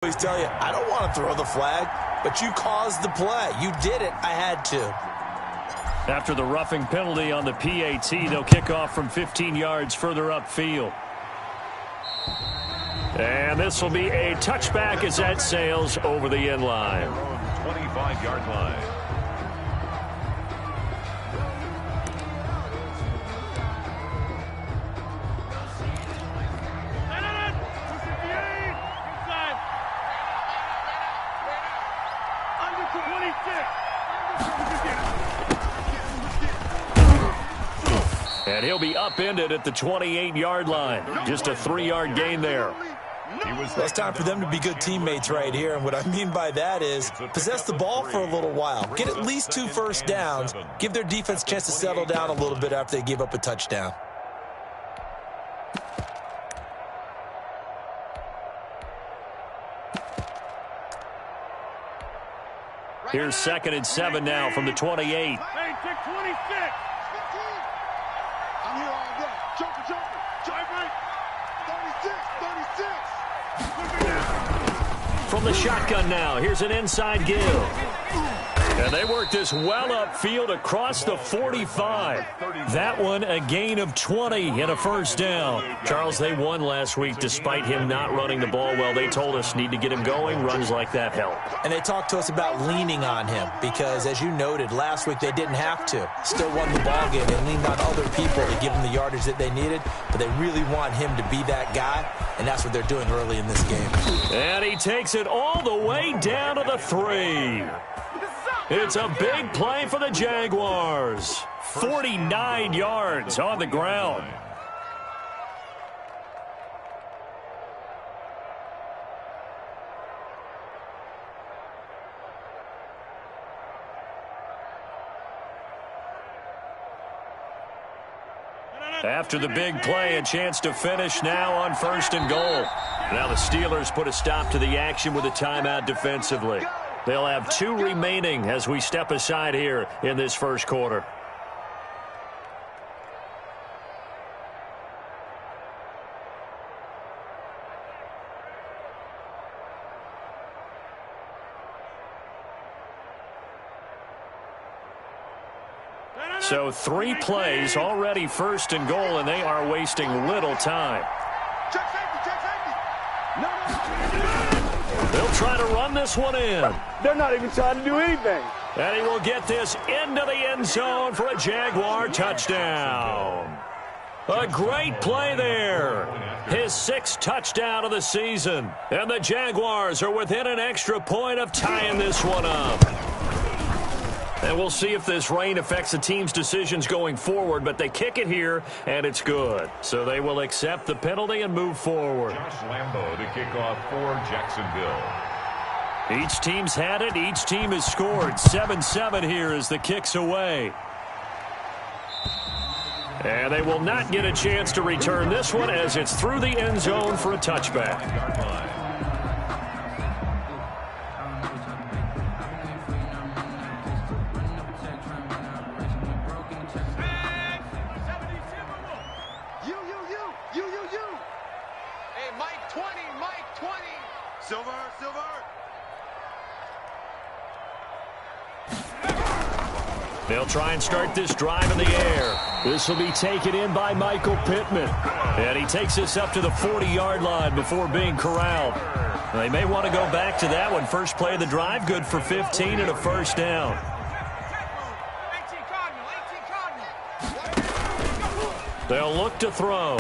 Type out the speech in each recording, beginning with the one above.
always tell you, I don't want to throw the flag, but you caused the play. You did it. I had to. After the roughing penalty on the PAT, they'll kick off from 15 yards further upfield. And this will be a touchback as that sails over the end line. 25-yard line. And he'll be upended at the 28-yard line. Just a 3-yard gain there. Well, it's time for them to be good teammates right here. And what I mean by that is possess the ball for a little while. Get at least 2 first downs. Give their defense a chance to settle down a little bit after they give up a touchdown. Here's 2nd and 7 now from the 28. Hey, check 26. I'm here all day. Joker. Drive right. 36. From the shotgun now, here's an inside give. And they work this well upfield across the 45. That one a gain of 20 and a first down. Charles, they won last week despite him not running the ball well. They told us need to get him going. Runs like that help. And they talked to us about leaning on him because, as you noted, last week they didn't have to. Still won the ball game. They leaned on other people to give them the yardage that they needed, but they really want him to be that guy, and that's what they're doing early in this game. And he takes it all the way down to the 3. It's a big play for the Jaguars. 49 yards on the ground. After the big play, a chance to finish now on 1st and goal. Now the Steelers put a stop to the action with a timeout defensively. They'll have 2 remaining as we step aside here in this first quarter. So 3 plays already 1st and goal, and they are wasting little time. Check safety. They'll try to run this one in. They're not even trying to do anything. And he will get this into the end zone for a Jaguar touchdown. A great play there. His 6th touchdown of the season. And the Jaguars are within an extra point of tying this one up. And we'll see if this rain affects the team's decisions going forward, but they kick it here, and it's good. So they will accept the penalty and move forward. Josh Lambo to kick off for Jacksonville. Each team's had it. Each team has scored. 7-7 here as the kick's away. And they will not get a chance to return this one as it's through the end zone for a touchback. They'll try and start this drive in the air. This will be taken in by Michael Pittman. And he takes this up to the 40-yard line before being corralled. They may want to go back to that one. First play of the drive, good for 15 and a first down. They'll look to throw.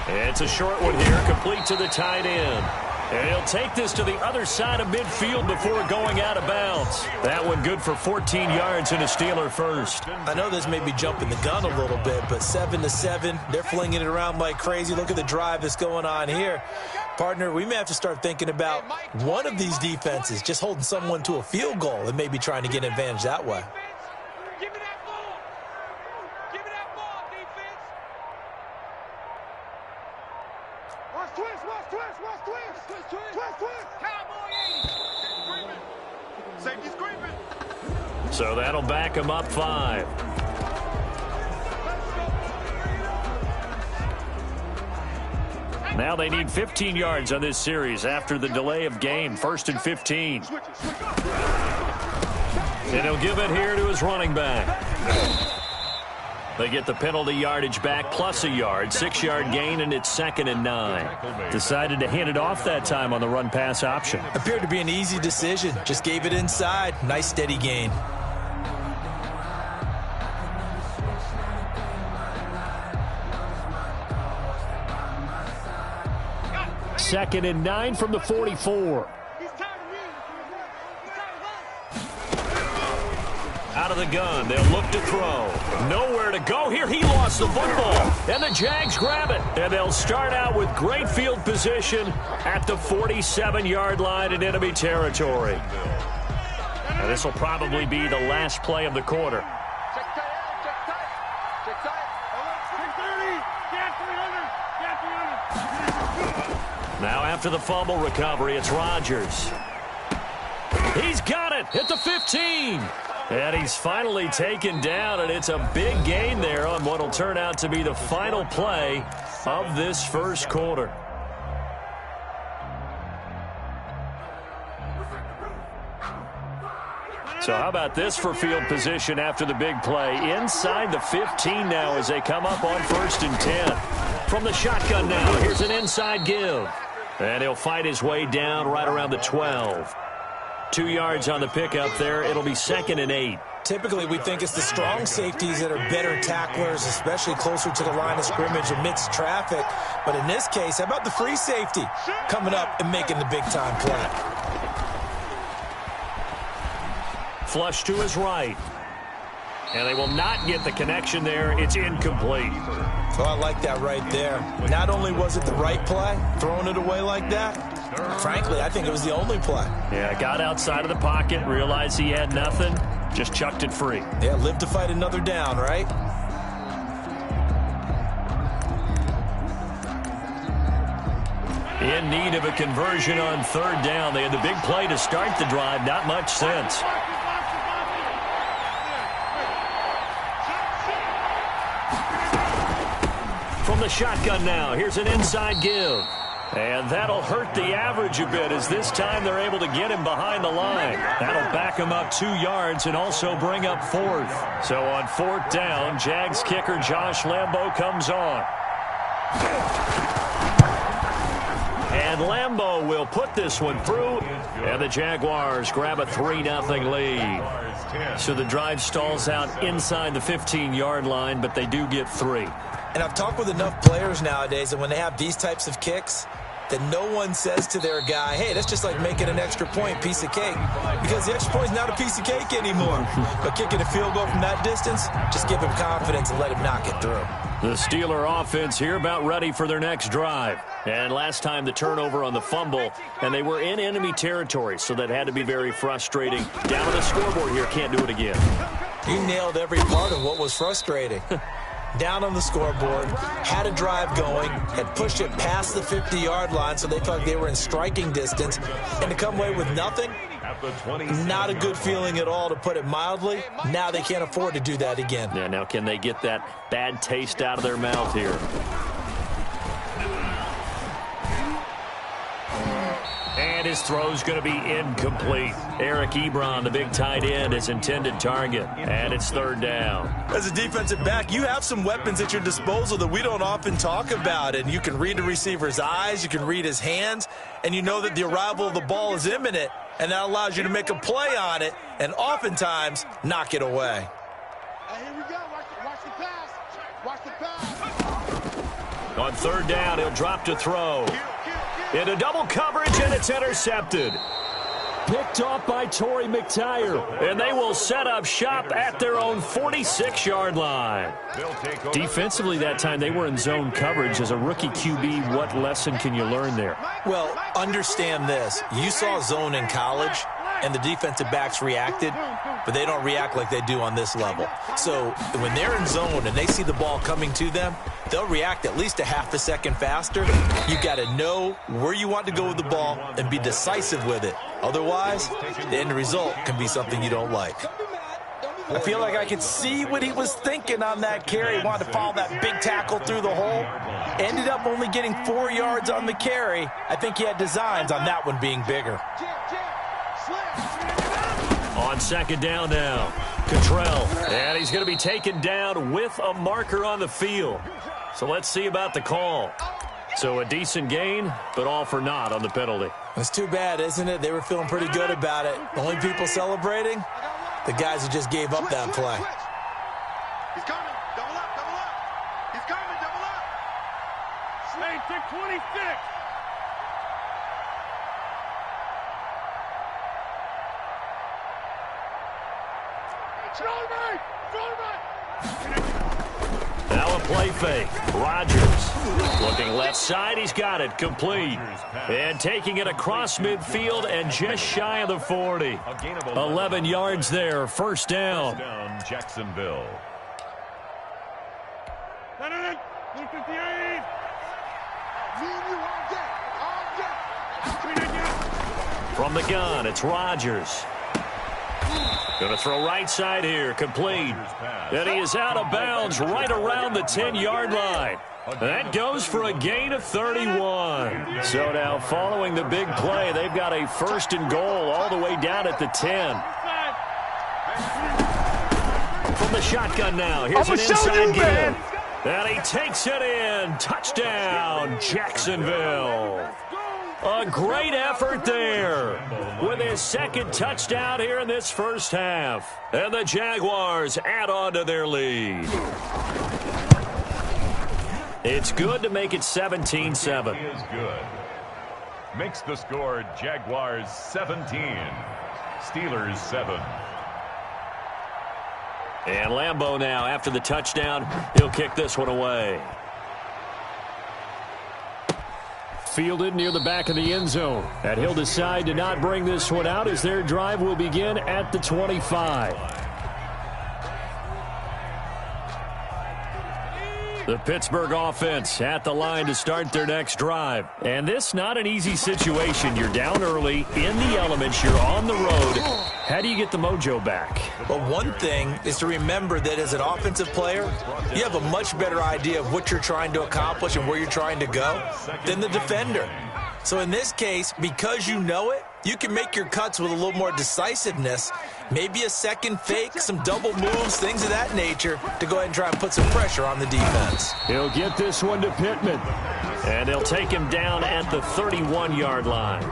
It's a short one here, complete to the tight end. And he'll take this to the other side of midfield before going out of bounds. That one good for 14 yards and a Steeler first. I know this may be jumping the gun a little bit, but 7-7, they're flinging it around like crazy. Look at the drive that's going on here. Partner, we may have to start thinking about one of these defenses just holding someone to a field goal and maybe trying to get an advantage that way. So that'll back him up 5. Now they need 15 yards on this series after the delay of game. 1st and 15. And he'll give it here to his running back. They get the penalty yardage back plus a yard. 6-yard gain, and it's 2nd and 9. Decided to hand it off that time on the run-pass option. Appeared to be an easy decision. Just gave it inside. Nice steady gain. 2nd and 9 from the 44. Out of the gun, they'll look to throw. Nowhere to go here. He lost the football. And the Jags grab it. And they'll start out with great field position at the 47-yard line in enemy territory. Now, this will probably be the last play of the quarter. Now after the fumble recovery, it's Rodgers. He's got it at the 15. And he's finally taken down, and it's a big gain there on what will turn out to be the final play of this first quarter. So how about this for field position after the big play? Inside the 15 now as they come up on 1st and 10. From the shotgun now, here's an inside give. And he'll fight his way down right around the 12. 2 yards on the pickup there. It'll be 2nd and 8. Typically, we think it's the strong safeties that are better tacklers, especially closer to the line of scrimmage amidst traffic. But in this case, how about the free safety coming up and making the big-time play? Flush to his right. And they will not get the connection there. It's incomplete. Oh, I like that right there. Not only was it the right play, throwing it away like that, frankly, I think it was the only play. Yeah, got outside of the pocket, realized he had nothing, just chucked it free. Yeah, live to fight another down, right? In need of a conversion on 3rd down. They had the big play to start the drive, not much sense. From the shotgun now, here's an inside give. And that'll hurt the average a bit as this time they're able to get him behind the line. That'll back him up 2 yards and also bring up 4th. So on 4th down, Jags kicker Josh Lambo comes on. And Lambo will put this one through. And the Jaguars grab a 3-0 lead. So the drive stalls out inside the 15-yard line, but they do get 3. And I've talked with enough players nowadays that when they have these types of kicks, that no one says to their guy, hey, that's just like making an extra point, piece of cake. Because the extra point is not a piece of cake anymore. But kicking a field goal from that distance, just give him confidence and let him knock it through. The Steeler offense here about ready for their next drive. And last time the turnover on the fumble, and they were in enemy territory, so that had to be very frustrating. Down on the scoreboard here, can't do it again. You nailed every part of what was frustrating. Down on the scoreboard, had a drive going, had pushed it past the 50-yard line so they felt like they were in striking distance, and to come away with nothing, not a good feeling at all, to put it mildly. Now they can't afford to do that again. Yeah, now can they get that bad taste out of their mouth here? And his throw's going to be incomplete. Eric Ebron, the big tight end, his intended target. And it's 3rd down. As a defensive back, you have some weapons at your disposal that we don't often talk about. And you can read the receiver's eyes, you can read his hands, and you know that the arrival of the ball is imminent. And that allows you to make a play on it and oftentimes knock it away. Hey, here we go. Watch the pass. Watch the pass. On 3rd down, he'll drop to throw. Into double coverage, and it's intercepted. Picked off by Torrey McTyer. And they will set up shop at their own 46-yard line. Defensively that time, they were in zone coverage. As a rookie QB, what lesson can you learn there? Well, understand this. You saw zone in college, and the defensive backs reacted, but they don't react like they do on this level. So when they're in zone and they see the ball coming to them, they'll react at least a half a second faster. You've got to know where you want to go with the ball and be decisive with it. Otherwise, the end result can be something you don't like. I feel like I could see what he was thinking on that carry. He wanted to follow that big tackle through the hole. Ended up only getting 4 yards on the carry. I think he had designs on that one being bigger. On second down now, Cottrell. And he's going to be taken down with a marker on the field. So let's see about the call. So a decent gain, but all for naught on the penalty. It's too bad, isn't it? They were feeling pretty good about it. The only people celebrating, the guys who just gave up that play. He's coming. Double up, double up. He's coming, double up. Slade, take 26. Now a play fake. Rodgers looking left side. He's got it. Complete. And taking it across midfield and just shy of the 40. 11 yards there. First down. Jacksonville. From the gun, it's Rodgers. Going to throw right side here, complete. And he is out of bounds right around the 10-yard line. That goes for a gain of 31. So now following the big play, they've got a first and goal all the way down at the 10. From the shotgun now, here's an inside give. And he takes it in. Touchdown, Jacksonville. A great effort there with his second touchdown here in this first half. And the Jaguars add on to their lead. It's good to make it 17-7. Is good. Makes the score Jaguars 17, Steelers 7. And Lambeau now, after the touchdown, he'll kick this one away. Fielded near the back of the end zone. And he'll decide to not bring this one out as their drive will begin at the 25. The Pittsburgh offense at the line to start their next drive. And this not an easy situation. You're down early, in the elements, you're on the road. How do you get the mojo back? Well, one thing is to remember that as an offensive player, you have a much better idea of what you're trying to accomplish and where you're trying to go than the defender. So in this case, because you know it, you can make your cuts with a little more decisiveness, maybe a second fake, some double moves, things of that nature, to go ahead and try and put some pressure on the defense. He'll get this one to Pittman, and they'll take him down at the 31-yard line.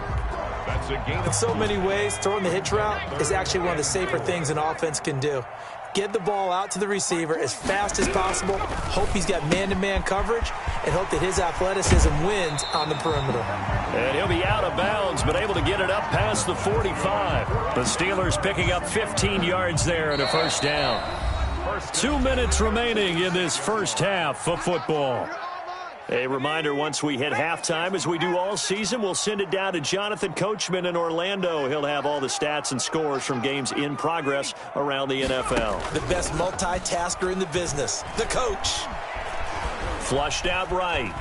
That's a gain. In so many ways, throwing the hitch route is actually one of the safer things an offense can do. Get the ball out to the receiver as fast as possible, hope he's got man-to-man coverage, and hope that his athleticism wins on the perimeter. And he'll be out of bounds, but able to get it up past the 45. The Steelers picking up 15 yards there and a first down. 2 minutes remaining in this first half of football. A reminder, once we hit halftime, as we do all season, we'll send it down to Jonathan Coachman in Orlando. He'll have all the stats and scores from games in progress around the NFL. The best multitasker in the business, the coach. Flushed out right.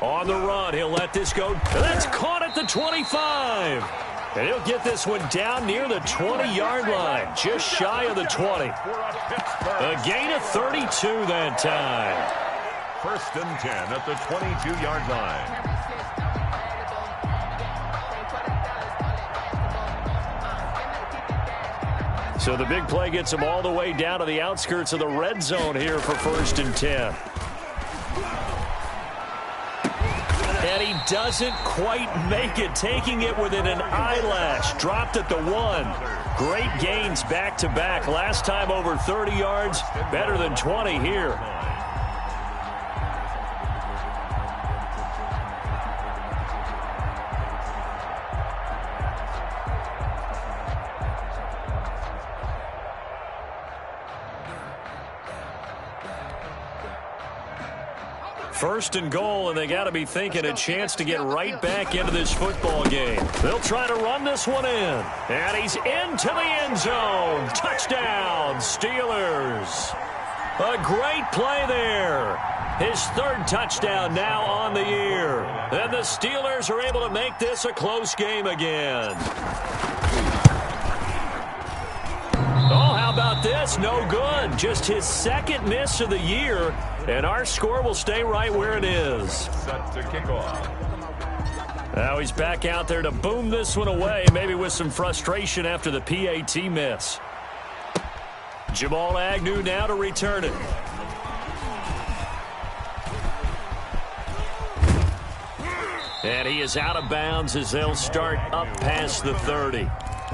On the run, he'll let this go. That's caught at the 25. And he'll get this one down near the 20-yard line, just shy of the 20. A gain of 32 that time. First and 10 at the 22-yard line. So the big play gets him all the way down to the outskirts of the red zone here for first and 10. And he doesn't quite make it, taking it within an eyelash. Dropped at the 1. Great gains back-to-back. Last time over 30 yards, better than 20 here. First and goal, and they got to be thinking a chance to get right back into this football game. They'll try to run this one in. And he's into the end zone. Touchdown, Steelers. A great play there. His third touchdown now on the year. And the Steelers are able to make this a close game again. Oh, how about this? No good. Just his second miss of the year, and our score will stay right where it is. Set to kick off. Now he's back out there to boom this one away, maybe with some frustration after the PAT miss. Jamal Agnew now to return it. And he is out of bounds as they'll start up past the 30.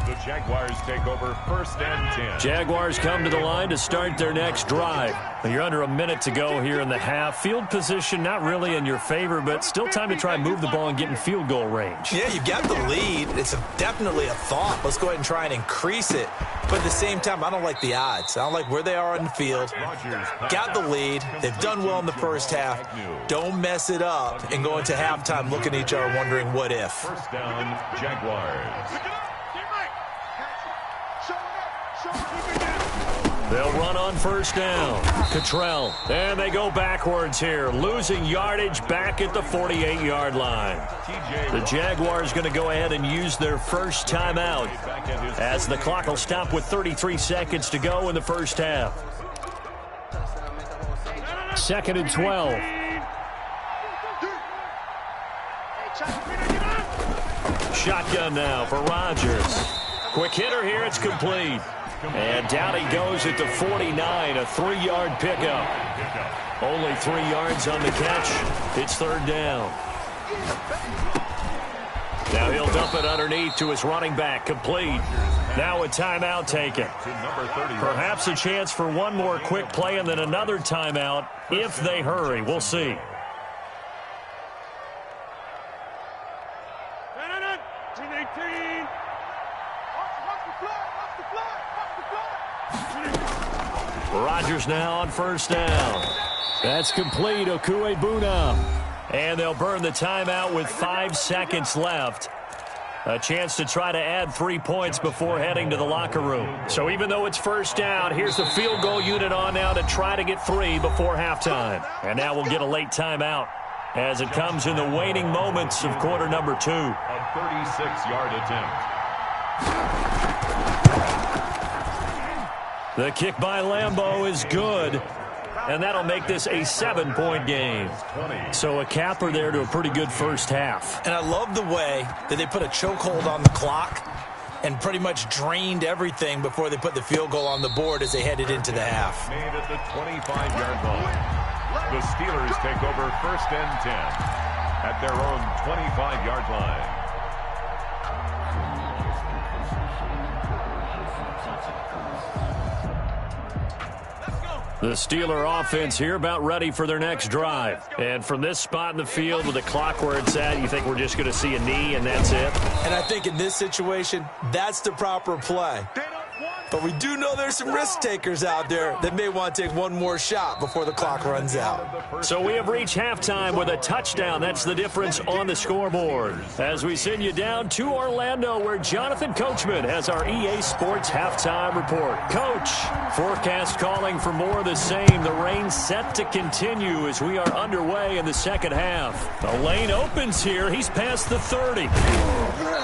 The Jaguars take over 1st and 10. Jaguars come to the line to start their next drive. You're under a minute to go here in the half. Field position not really in your favor, but still time to try and move the ball and get in field goal range. Yeah, you've got the lead. It's definitely a thought. Let's go ahead and try and increase it. But at the same time, I don't like the odds. I don't like where they are on the field. Got the lead. They've done well in the first half. Don't mess it up and go into halftime looking at each other wondering what if. 1st down, Jaguars. They'll run on 1st down. Cottrell. And they go backwards here, losing yardage back at the 48-yard line. The Jaguars going to go ahead and use their first timeout as the clock will stop with 33 seconds to go in the first half. 2nd and 12. Shotgun now for Rodgers. Quick hitter here, it's complete. And down he goes at the 49, a 3-yard pickup. Only 3 yards on the catch. It's 3rd down. Now he'll dump it underneath to his running back, complete. Now a timeout taken. Perhaps a chance for one more quick play and then another timeout if they hurry. We'll see. Rodgers now on 1st down. That's complete. Okuebuna. And they'll burn the timeout with 5 seconds left. A chance to try to add 3 points before heading to the locker room. So even though it's 1st down, here's the field goal unit on now to try to get 3 before halftime. And now we'll get a late timeout as it comes in the waning moments of quarter number 2. A 36-yard attempt. The kick by Lambeau is good, and that'll make this a 7-point game. So a capper there to a pretty good first half. And I love the way that they put a chokehold on the clock and pretty much drained everything before they put the field goal on the board as they headed into the half. Made at the 25-yard line. The Steelers take over 1st and 10 at their own 25-yard line. The Steeler offense here about ready for their next drive. And from this spot in the field with the clock where it's at, you think we're just going to see a knee and that's it? And I think in this situation, that's the proper play. But we do know there's some risk takers out there that may want to take one more shot before the clock runs out. So we have reached halftime with a touchdown. That's the difference on the scoreboard. As we send you down to Orlando, where Jonathan Coachman has our EA Sports halftime report. Coach, forecast calling for more of the same. The rain set to continue as we are underway in the second half. The lane opens here. He's past the 30.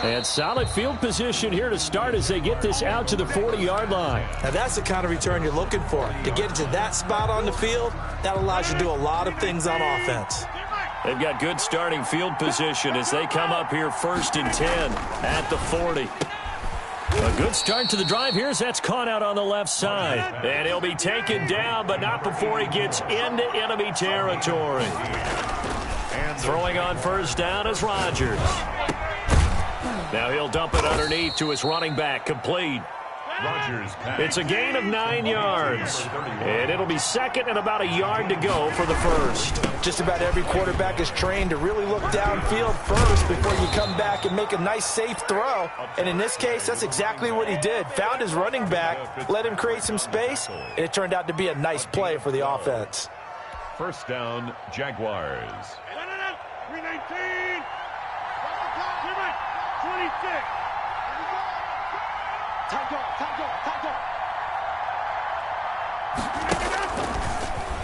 And solid field position here to start as they get this out to the 40-yard line. Now that's the kind of return you're looking for. To get into that spot on the field, that allows you to do a lot of things on offense. They've got good starting field position as they come up here 1st and 10 at the 40. A good start to the drive here as that's caught out on the left side. And he'll be taken down, but not before he gets into enemy territory. Throwing on 1st down is Rodgers. Now he'll dump it underneath to his running back, complete. It's a gain of 9 yards. And it'll be 2nd and about a yard to go for the first. Just about every quarterback is trained to really look downfield first before you come back and make a nice, safe throw. And in this case, that's exactly what he did. Found his running back, let him create some space, and it turned out to be a nice play for the offense. 1st down, Jaguars. 319. 26.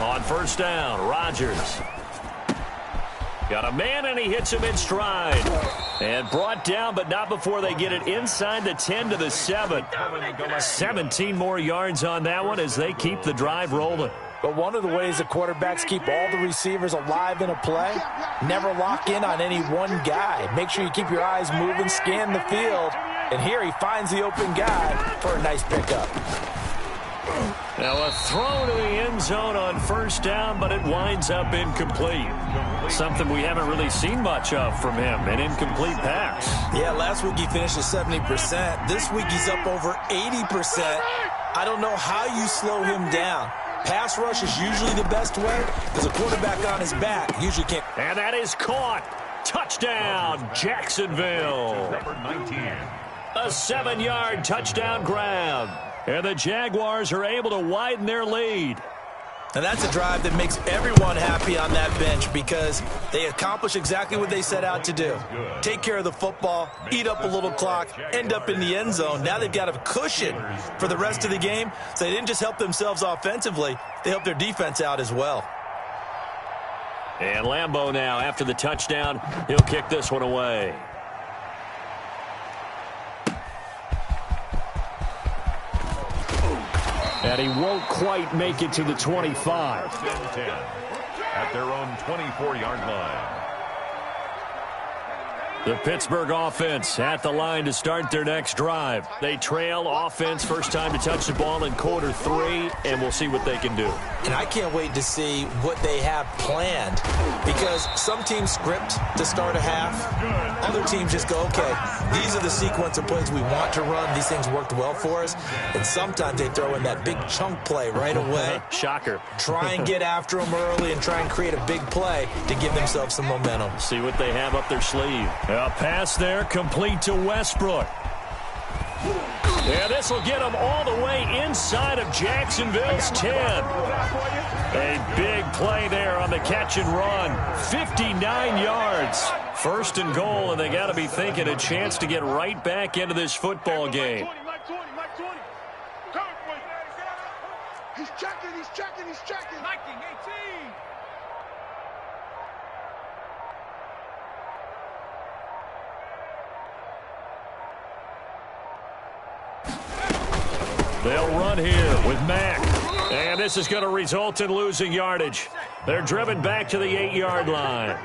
On 1st down, Rodgers. Got a man, and he hits him in stride. And brought down, but not before they get it inside the 10 to the 7. 17 more yards on that one as they keep the drive rolling. But one of the ways the quarterbacks keep all the receivers alive in a play, never lock in on any one guy. Make sure you keep your eyes moving, scan the field. And here he finds the open guy for a nice pickup. Now a throw to the end zone on first down, but it winds up incomplete. Something we haven't really seen much of from him, an incomplete pass. Yeah, last week he finished at 70%. This week he's up over 80%. I don't know how you slow him down. Pass rush is usually the best way because a quarterback on his back usually can't. And that is caught. Touchdown, Jacksonville. Number 19. A 7-yard touchdown grab. And the Jaguars are able to widen their lead. And that's a drive that makes everyone happy on that bench because they accomplish exactly what they set out to do. Take care of the football, eat up a little clock, end up in the end zone. Now they've got a cushion for the rest of the game. So they didn't just help themselves offensively, they helped their defense out as well. And Lambeau now, after the touchdown, he'll kick this one away. And he won't quite make it to the 25. 10 at their own 24-yard line. The Pittsburgh offense at the line to start their next drive. They trail offense, first time to touch the ball in quarter 3, and we'll see what they can do. And I can't wait to see what they have planned because some teams script to start a half. Other teams just go, okay, these are the sequence of plays we want to run. These things worked well for us. And sometimes they throw in that big chunk play right away. Shocker. Try and get after them early and try and create a big play to give themselves some momentum. See what they have up their sleeve. A pass there, complete to Westbrook. Yeah, this will get them all the way inside of Jacksonville's 10. A big play there on the catch and run. 59 yards. First and goal, and they got to be thinking a chance to get right back into this football game. He's checking, he's checking, he's checking. 19, 18. They'll run here with Mack. And this is going to result in losing yardage. They're driven back to the 8-yard line.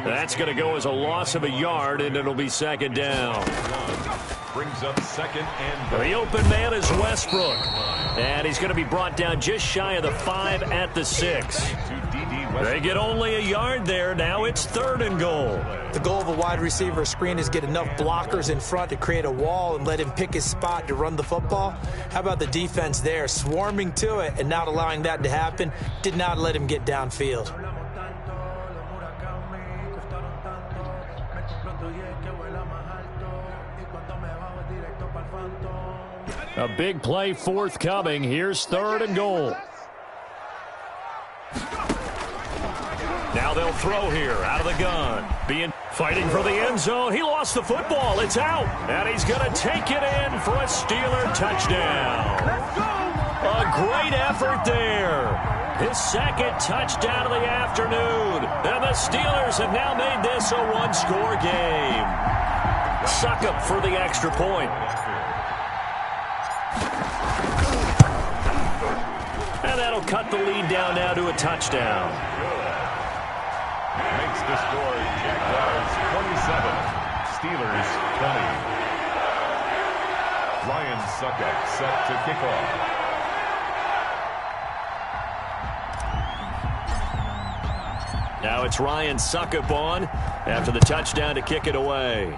That's going to go as a loss of a yard, and it'll be second down. Brings up second and goal. The open man is Westbrook. And he's going to be brought down just shy of the 5 at the 6. They get only a yard there. Now it's third and goal. The goal of a wide receiver screen is get enough blockers in front to create a wall and let him pick his spot to run the football. How about the defense there, swarming to it and not allowing that to happen? Did not let him get downfield. A big play forthcoming. Here's third and goal. Now they'll throw here out of the gun. Fighting for the end zone. He lost the football. It's out. And he's going to take it in for a Steeler touchdown. A great effort there. His second touchdown of the afternoon. And the Steelers have now made this a one-score game. Succop for the extra point. And that'll cut the lead down now to a touchdown. Makes the score Jaguars 27, Steelers 20. Ryan Succop set to kick off. Now it's Ryan Succop on after the touchdown to kick it away.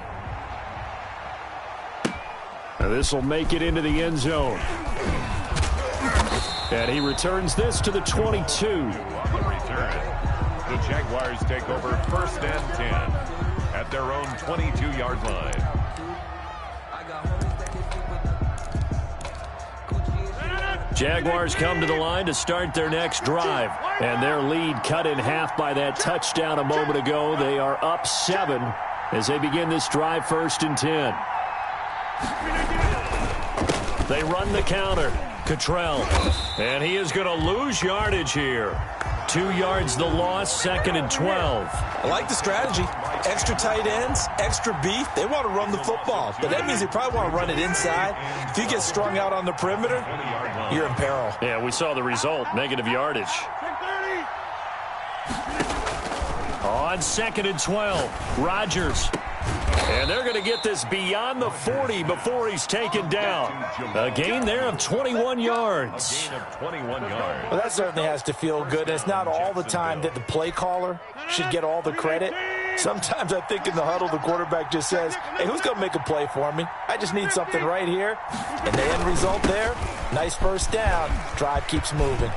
Now this will make it into the end zone. And he returns this to the 22. On the return, the Jaguars take over first and 10 at their own 22-yard line. Jaguars come to the line to start their next drive. And their lead cut in half by that touchdown a moment ago. They are up 7 as they begin this drive first and 10. They run the counter. Cottrell. And he is going to lose yardage here. 2 yards the loss, 2nd and 12. I like the strategy. Extra tight ends, extra beef. They want to run the football, but that means they probably want to run it inside. If you get strung out on the perimeter, you're in peril. Yeah, we saw the result, negative yardage. On 2nd and 12, Rodgers. And they're going to get this beyond the 40 before he's taken down. A gain there of 21 yards. Well, that certainly has to feel good. It's not all the time that the play caller should get all the credit. Sometimes I think in the huddle, the quarterback just says, hey, who's going to make a play for me? I just need something right here. And the end result there, nice first down. Drive keeps moving.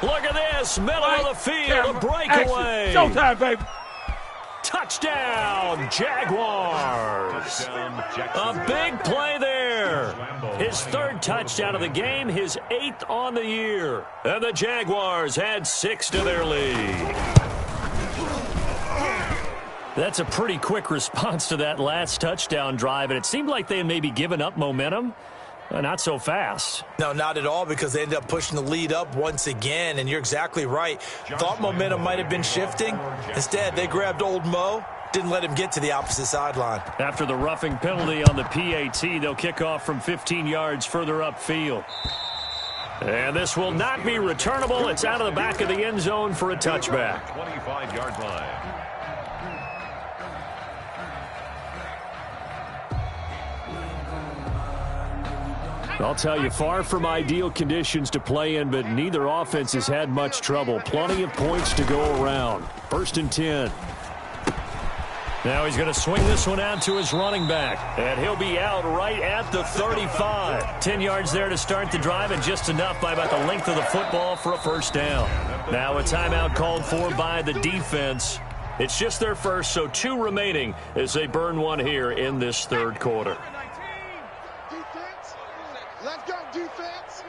Look at this, middle of the field, a breakaway. Showtime, baby. Touchdown, Jaguars. A big play there. His 3rd touchdown of the game, his 8th on the year. And the Jaguars add 6 to their lead. That's a pretty quick response to that last touchdown drive, and it seemed like they had maybe given up momentum. Not so fast. No, not at all, because they ended up pushing the lead up once again, and you're exactly right. Thought momentum might have been shifting. Instead, they grabbed old Mo, didn't let him get to the opposite sideline. After the roughing penalty on the PAT, they'll kick off from 15 yards further upfield. And this will not be returnable. It's out of the back of the end zone for a touchback. 25-yard line. I'll tell you, far from ideal conditions to play in, but neither offense has had much trouble. Plenty of points to go around. 1st and 10. Now he's going to swing this one out to his running back, and he'll be out right at the 35. 10 yards there to start the drive, and just enough by about the length of the football for a first down. Now a timeout called for by the defense. It's just their first, so 2 remaining as they burn one here in this 3rd quarter. Let's go, defense.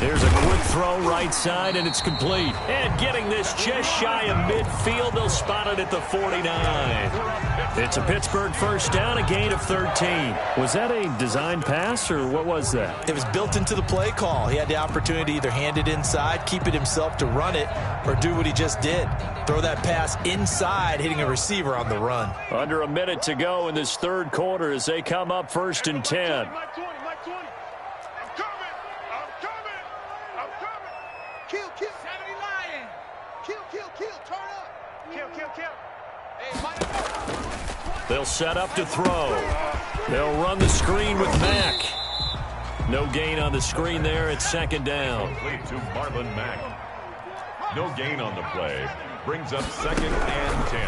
There's a quick throw right side, and it's complete. And getting this just shy of midfield, they'll spot it at the 49. It's a Pittsburgh first down, a gain of 13. Was that a design pass, or what was that? It was built into the play call. He had the opportunity to either hand it inside, keep it himself to run it, or do what he just did. Throw that pass inside, hitting a receiver on the run. Under a minute to go in this 3rd quarter as they come up 1st and 10. They'll set up to throw. They'll run the screen with Mack. No gain on the screen there. It's 2nd down. Complete to Marlon Mack. No gain on the play. Brings up 2nd and 10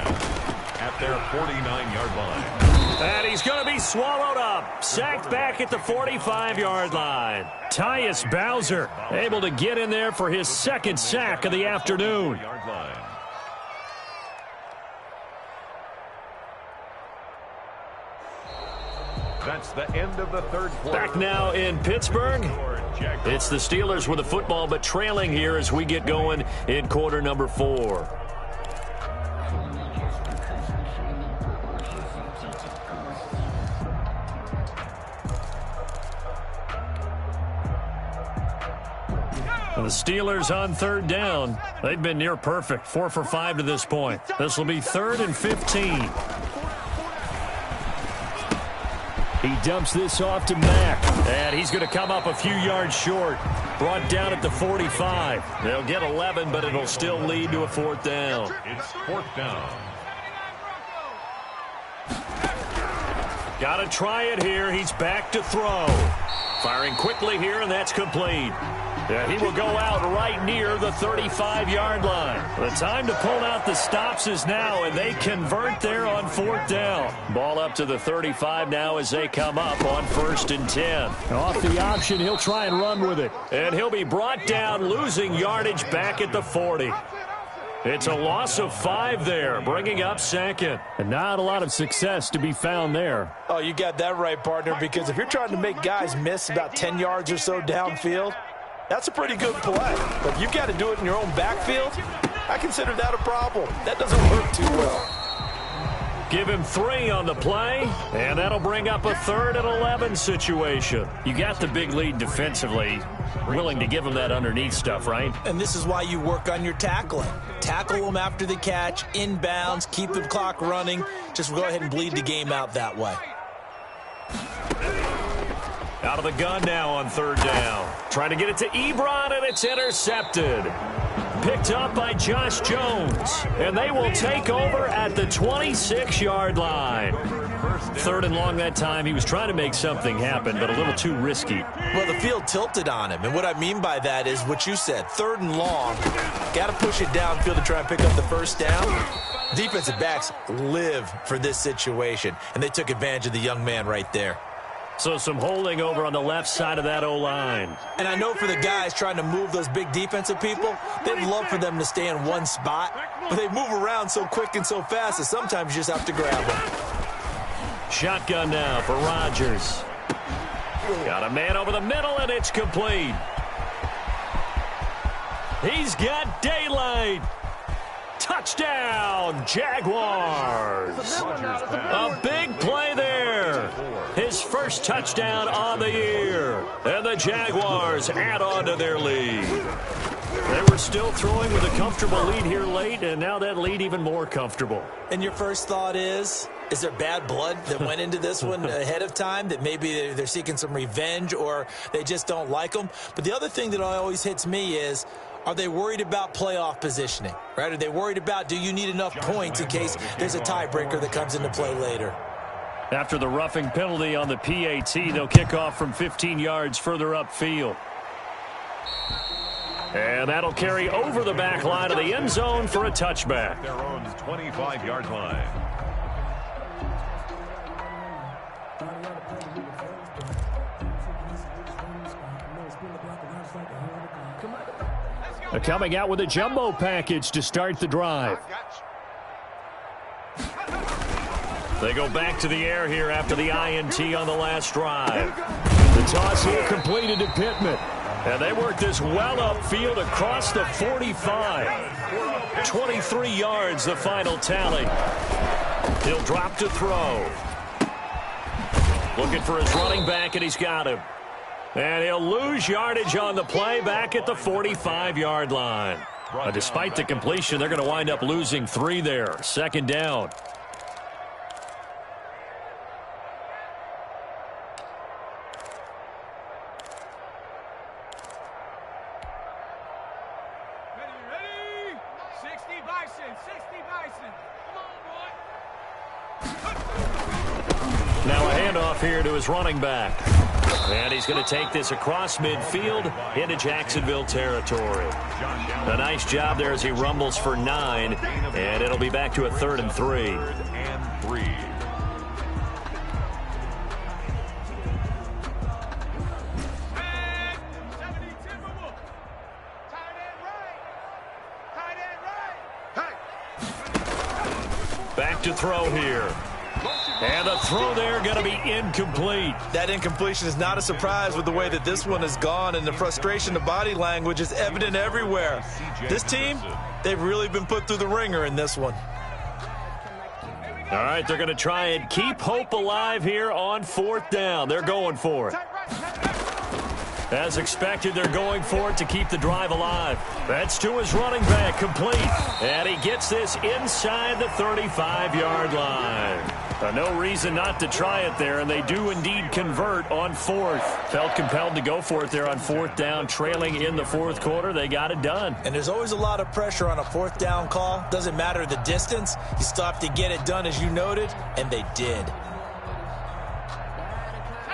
at their 49-yard line. And he's going to be swallowed up. Sacked back at the 45-yard line. Tyus Bowser able to get in there for his 2nd sack of the afternoon. That's the end of the 3rd quarter. Back now in Pittsburgh. It's the Steelers with the football, but trailing here as we get going in quarter number 4. The Steelers on 3rd down. They've been near perfect. 4 for 5 to this point. This will be 3rd and 15. He dumps this off to Mack. And he's going to come up a few yards short. Brought down at the 45. They'll get 11, but it'll still lead to a 4th down. It's 4th down. Got to try it here. He's back to throw. Firing quickly here, and that's complete. Yeah, he will go out right near the 35-yard line. The time to pull out the stops is now, and they convert there on 4th down. Ball up to the 35 now as they come up on 1st and 10. Off the option, he'll try and run with it. And he'll be brought down, losing yardage back at the 40. It's a loss of 5 there, bringing up 2nd. And not a lot of success to be found there. Oh, you got that right, partner, because if you're trying to make guys miss about 10 yards or so downfield, that's a pretty good play. But if you've got to do it in your own backfield, I consider that a problem. That doesn't work too well. Give him 3 on the play, and that'll bring up a 3rd and 11 situation. You got the big lead defensively, willing to give him that underneath stuff, right? And this is why you work on your tackling. Tackle them after the catch, inbounds, keep the clock running. Just go ahead and bleed the game out that way. Out of the gun now on 3rd down. Trying to get it to Ebron, and it's intercepted. Picked up by Josh Jones, and they will take over at the 26-yard line. 3rd and long that time. He was trying to make something happen, but a little too risky. Well, the field tilted on him, and what I mean by that is what you said. 3rd and long, got to push it downfield to try and pick up the 1st down. Defensive backs live for this situation, and they took advantage of the young man right there. So some holding over on the left side of that O-line. And I know for the guys trying to move those big defensive people, they'd love for them to stay in one spot, but they move around so quick and so fast that sometimes you just have to grab them. Shotgun now for Rodgers. Got a man over the middle, and it's complete. He's got daylight. Touchdown, Jaguars. A big play there. His first touchdown on the year. And the Jaguars add on to their lead. They were still throwing with a comfortable lead here late, and now that lead even more comfortable. And your first thought is there bad blood that went into this one ahead of time, that maybe they're seeking some revenge or they just don't like them? But the other thing that always hits me is, are they worried about playoff positioning, right? Are they worried about, do you need enough points in case there's a tiebreaker that comes into play later? After the roughing penalty on the PAT, they'll kick off from 15 yards further upfield. And that'll carry over the back line of the end zone for a touchback. Their own 25-yard line. Coming out with a jumbo package to start the drive. They go back to the air here after the INT on the last drive. The toss here completed to Pittman. And they work this well upfield across the 45. 23 yards, the final tally. He'll drop to throw. Looking for his running back, and he's got him. And he'll lose yardage on the play back at the 45-yard line. Despite the completion, they're going to wind up losing 3 there. 2nd down. Ready? 60 Bison, 60 Bison. Come on, boy. Now a handoff here to his running back. And he's going to take this across midfield into Jacksonville territory. A nice job there as he rumbles for 9. And it'll be back to a 3rd and 3. 3rd and 3. Back to throw here. And the throw there going to be incomplete. That incompletion is not a surprise with the way that this one has gone, and the frustration, the body language is evident everywhere. This team, they've really been put through the ringer in this one. All right, they're going to try and keep hope alive here on 4th down. They're going for it. As expected, they're going for it to keep the drive alive. That's to his running back, complete. And he gets this inside the 35-yard line. No reason not to try it there, and they do indeed convert on 4th. Felt compelled to go for it there on 4th down, trailing in the 4th quarter. They got it done. And there's always a lot of pressure on a 4th down call. Doesn't matter the distance. You still have to get it done, as you noted, and they did.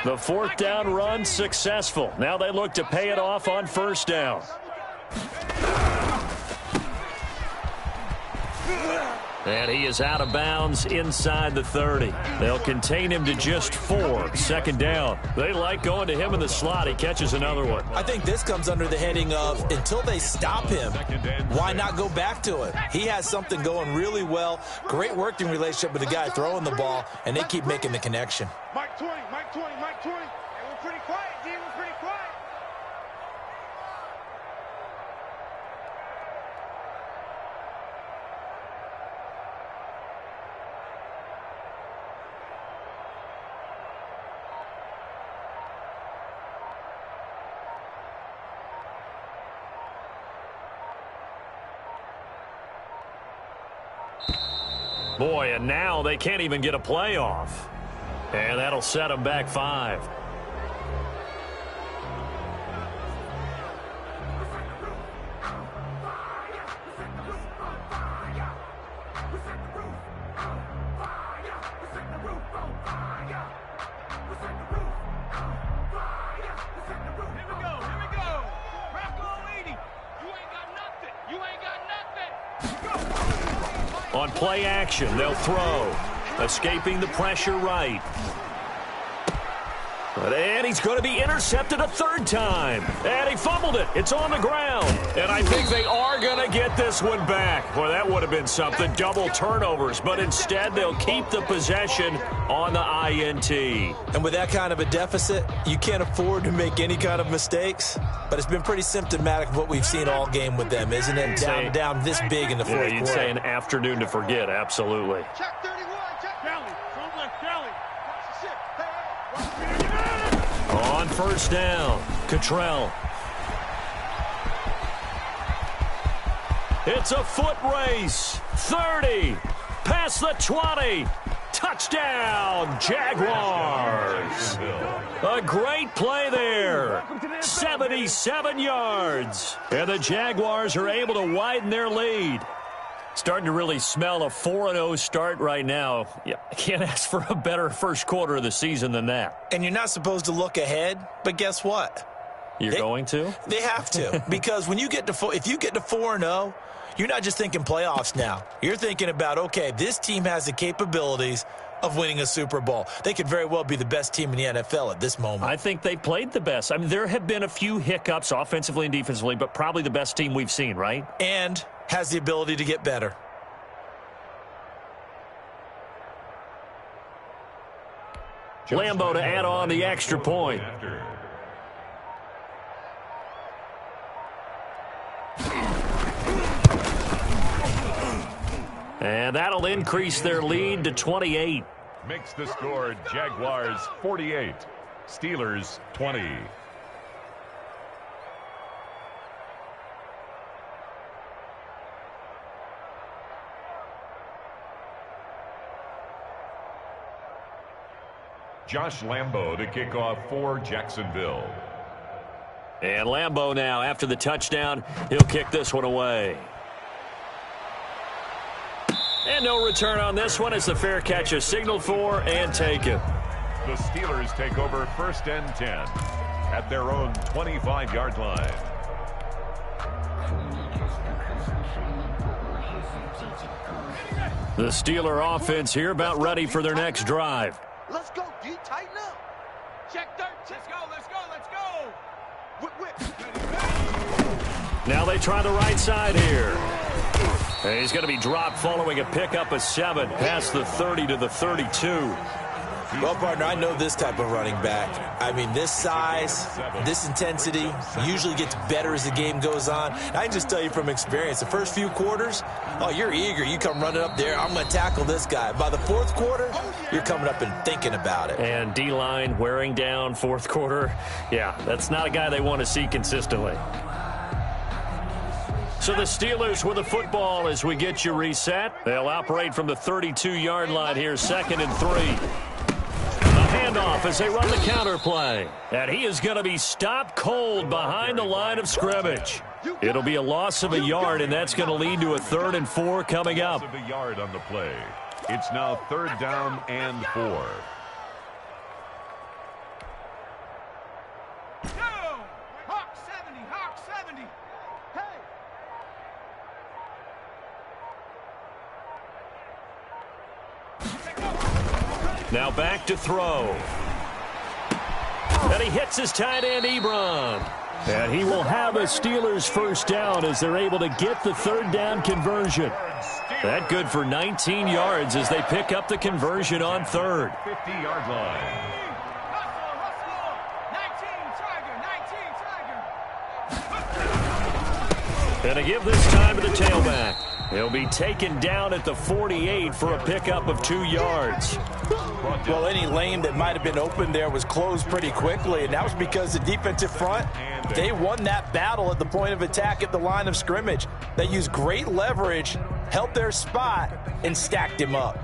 The 4th down run successful. Now they look to pay it off on 1st down. And he is out of bounds inside the 30. They'll contain him to just 4. 2nd down. They like going to him in the slot. He catches another one. I think this comes under the heading of, until they stop him, why not go back to it? He has something going really well. Great working relationship with the guy throwing the ball, and they keep making the connection. Mike 20, Mike 20, Mike 20. Hey, we're pretty quiet, D. We're pretty quiet. Boy, and now they can't even get a playoff. And that'll set them back 5. On play action, they'll throw. Escaping the pressure right. And he's going to be intercepted a 3rd time. And he fumbled it. It's on the ground. And I think they are going to get this one back. Well, that would have been something. Double turnovers. But instead, they'll keep the possession on the INT. And with that kind of a deficit, you can't afford to make any kind of mistakes. But it's been pretty symptomatic of what we've seen all game with them, isn't it? Down this big in the fourth quarter. You'd say an afternoon to forget, absolutely. Check 31, check Kelly. Front left, Kelly. On 1st down, Cottrell. It's a foot race. 30, past the 20. Touchdown, Jaguars. A great play there. 77 yards. And the Jaguars are able to widen their lead. Starting to really smell a 4-0 start right now. Yeah, I can't ask for a better first quarter of the season than that. And you're not supposed to look ahead, but guess what? You're going to? They have to. Because when you get to if you get to 4-0, you're not just thinking playoffs now. You're thinking about, okay, this team has the capabilities of winning a Super Bowl. They could very well be the best team in the NFL at this moment. I think they played the best. I mean, there have been a few hiccups offensively and defensively, but probably the best team we've seen, right? And has the ability to get better. Lambeau to add on the extra point. And that'll increase their lead to 28. Makes the score Jaguars 48, Steelers 20. Josh Lambeau to kick off for Jacksonville. And Lambeau now, after the touchdown, he'll kick this one away. And no return on this one as the fair catch is signaled for and taken. The Steelers take over 1st and 10 at their own 25-yard line. The Steeler offense here about ready for their next drive. Let's go, D. Tighten up. Check 13. Let's go, let's go, let's go. Whip. Now they try the right side here. And he's going to be dropped following a pickup of 7 past the 30 to the 32. Well, partner, I know this type of running back. I mean, this size, this intensity usually gets better as the game goes on. And I can just tell you from experience, the first few quarters, oh, you're eager. You come running up there, I'm going to tackle this guy. By the 4th quarter, you're coming up and thinking about it. And D-line wearing down 4th quarter. Yeah, that's not a guy they want to see consistently. So the Steelers with the football as we get you reset. They'll operate from the 32-yard line here, 2nd and 3. A handoff as they run the counter play. And he is going to be stopped cold behind the line of scrimmage. It'll be a loss of a yard, and that's going to lead to a 3rd and 4 coming up. Loss of a yard on the play. It's now 3rd down and 4. Hawk 70, Hawk 70. Hey. Now back to throw. And he hits his tight end, Ebron. And he will have a Steelers 1st down as they're able to get the 3rd down conversion. That good for 19 yards as they pick up the conversion on 3rd. 50-yard line. And to give this time to the tailback. He'll be taken down at the 48 for a pickup of 2 yards. Well, any lane that might have been open there was closed pretty quickly, and that was because the defensive front, they won that battle at the point of attack at the line of scrimmage. They used great leverage held their spot, and stacked him up.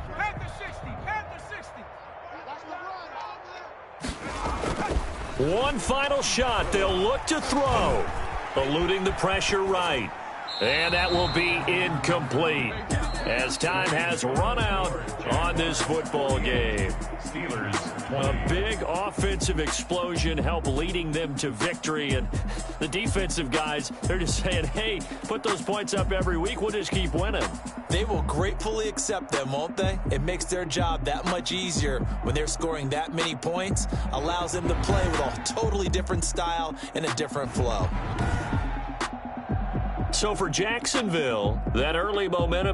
One final shot they'll look to throw. Eluding the pressure right. And that will be incomplete as time has run out on this football game. Steelers, A big offensive explosion helped leading them to victory. And the defensive guys, they're just saying, hey, put those points up every week. We'll just keep winning. They will gratefully accept them, won't they? It makes their job that much easier when they're scoring that many points. Allows them to play with a totally different style and a different flow. So for Jacksonville, that early momentum